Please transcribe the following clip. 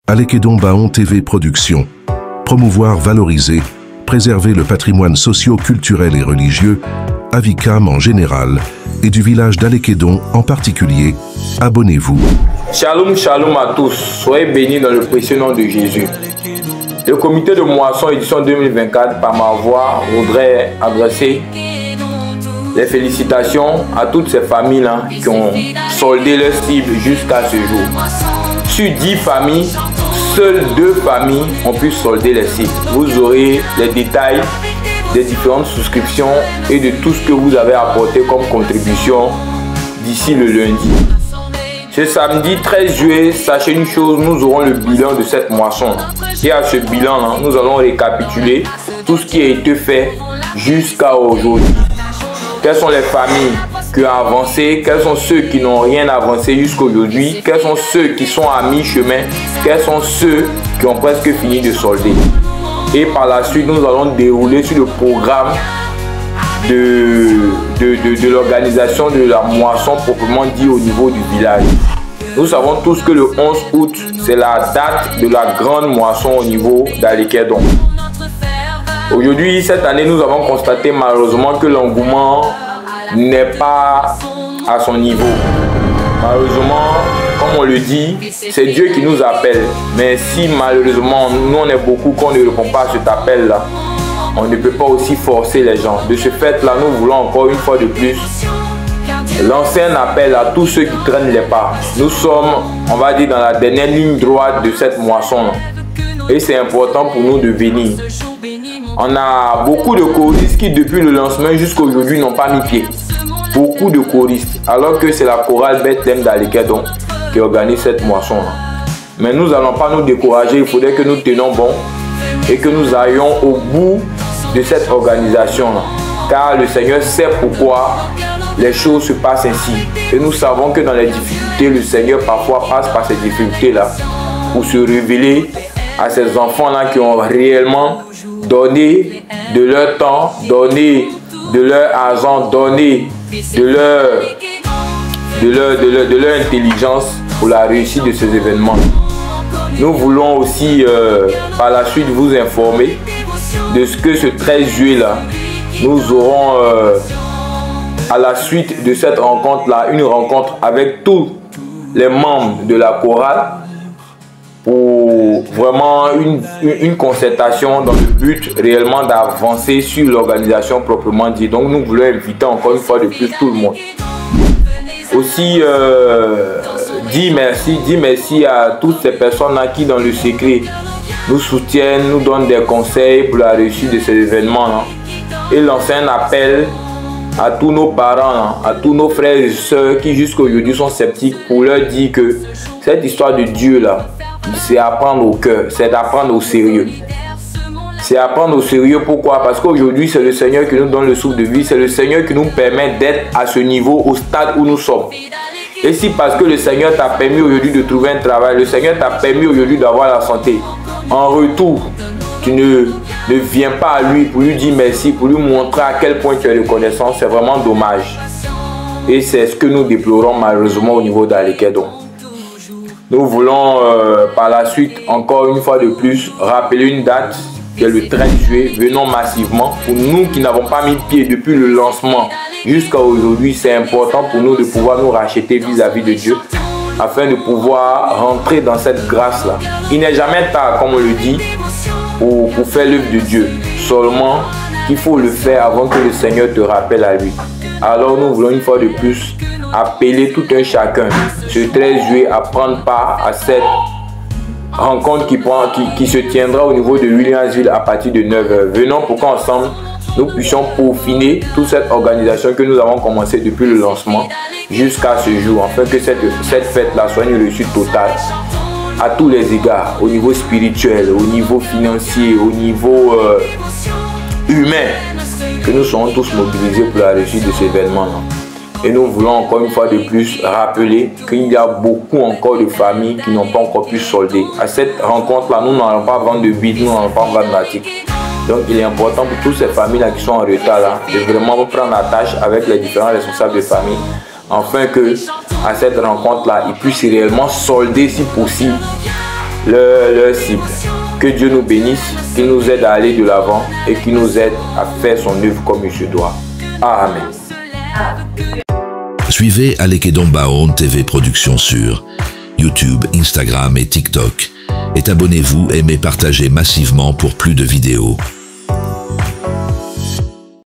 Alekedon Baon TV Productions. Promouvoir, valoriser, préserver le patrimoine socio-culturel et religieux, Avikam en général, et du village d'Alekedon en particulier. Abonnez-vous. Shalom, shalom à tous. Soyez bénis dans le précieux nom de Jésus. Le comité de moisson édition 2024, par ma voix, voudrait adresser les félicitations à toutes ces familles-là qui ont soldé leur cible jusqu'à ce jour. Sur 10 familles, seules 2 familles ont pu solder les cibles. Vous aurez les détails des différentes souscriptions et de tout ce que vous avez apporté comme contribution d'ici le lundi. Ce samedi 13 juillet, sachez une chose, nous aurons le bilan de cette moisson. Et à ce bilan-là, nous allons récapituler tout ce qui a été fait jusqu'à aujourd'hui. Quelles sont les familles qui ont avancé, quels sont ceux qui n'ont rien avancé jusqu'à aujourd'hui, quels sont ceux qui sont à mi-chemin, quels sont ceux qui ont presque fini de solder. Et par la suite, nous allons dérouler sur le programme de l'organisation de la moisson proprement dit au niveau du village. Nous savons tous que le 11 août, c'est la date de la grande moisson au niveau d'Alekedon. Aujourd'hui, cette année, nous avons constaté malheureusement que l'engouement n'est pas à son niveau. Malheureusement, comme on le dit, c'est Dieu qui nous appelle. Mais si malheureusement, nous on est beaucoup qu'on ne répond pas à cet appel-là, on ne peut pas aussi forcer les gens. De ce fait-là, nous voulons encore une fois de plus lancer un appel à tous ceux qui traînent les pas. Nous sommes, on va dire, dans la dernière ligne droite de cette moisson. Et c'est important pour nous de venir. On a beaucoup de choristes qui, depuis le lancement jusqu'à aujourd'hui, n'ont pas mis pied. Beaucoup de choristes. Alors que c'est la chorale Bethlehem d'Alekedon qui organise cette moisson-là. Mais nous n'allons pas nous décourager. Il faudrait que nous tenions bon et que nous allions au bout de cette organisation-là. Car le Seigneur sait pourquoi les choses se passent ainsi. Et nous savons que dans les difficultés, le Seigneur parfois passe par ces difficultés-là pour se révéler à ces enfants-là qui ont réellement donné de leur temps, donné de leur argent, donné de leur intelligence pour la réussite de ces événements. Nous voulons aussi par la suite vous informer de ce que ce 13 juillet-là, nous aurons à la suite de cette rencontre-là, une rencontre avec tous les membres de la chorale pour vraiment une concertation dans le but réellement d'avancer sur l'organisation proprement dit. Donc nous voulons inviter encore une fois de plus tout le monde. Aussi, dis merci à toutes ces personnes-là qui dans le secret nous soutiennent, nous donnent des conseils pour la réussite de ces événements-là. Et lancer un appel à tous nos parents, à tous nos frères et sœurs qui jusqu'à aujourd'hui sont sceptiques pour leur dire que cette histoire de Dieu-là, c'est à prendre au cœur, c'est d'apprendre au sérieux. C'est à prendre au sérieux, pourquoi? Parce qu'aujourd'hui, c'est le Seigneur qui nous donne le souffle de vie, c'est le Seigneur qui nous permet d'être à ce niveau, au stade où nous sommes. Et si parce que le Seigneur t'a permis aujourd'hui de trouver un travail, le Seigneur t'a permis aujourd'hui d'avoir la santé, en retour, tu ne viens pas à lui pour lui dire merci, pour lui montrer à quel point tu es reconnaissant, c'est vraiment dommage. Et c'est ce que nous déplorons malheureusement au niveau d'Alekedon. Nous voulons par la suite, encore une fois de plus, rappeler une date qui est le 13 juillet. Venons massivement. Pour nous qui n'avons pas mis pied depuis le lancement jusqu'à aujourd'hui, c'est important pour nous de pouvoir nous racheter vis-à-vis de Dieu afin de pouvoir rentrer dans cette grâce-là. Il n'est jamais tard, comme on le dit, pour faire l'œuvre de Dieu. Seulement qu'il faut le faire avant que le Seigneur te rappelle à lui. Alors nous voulons une fois de plus appeler tout un chacun ce 13 juillet à prendre part à cette rencontre qui se tiendra au niveau de Williamsville à partir de 9h. Venons pour qu'ensemble nous puissions peaufiner toute cette organisation que nous avons commencé depuis le lancement jusqu'à ce jour, afin que cette fête-là soit une réussite totale à tous les égards, au niveau spirituel, au niveau financier, au niveau humain, que nous serons tous mobilisés pour la réussite de cet événement-là. Et nous voulons encore une fois de plus rappeler qu'il y a beaucoup encore de familles qui n'ont pas encore pu solder. À cette rencontre-là, nous n'allons pas vendre de bits, nous n'allons pas vendre d'articles. Donc il est important pour toutes ces familles-là qui sont en retard là, de vraiment prendre la tâche avec les différents responsables de famille, afin que à cette rencontre-là, ils puissent réellement solder si possible leur cible. Que Dieu nous bénisse, qu'il nous aide à aller de l'avant et qu'il nous aide à faire son œuvre comme il se doit. Amen. Suivez Alekedon Baon TV Productions sur YouTube, Instagram et TikTok. Et abonnez-vous, aimez, partagez massivement pour plus de vidéos.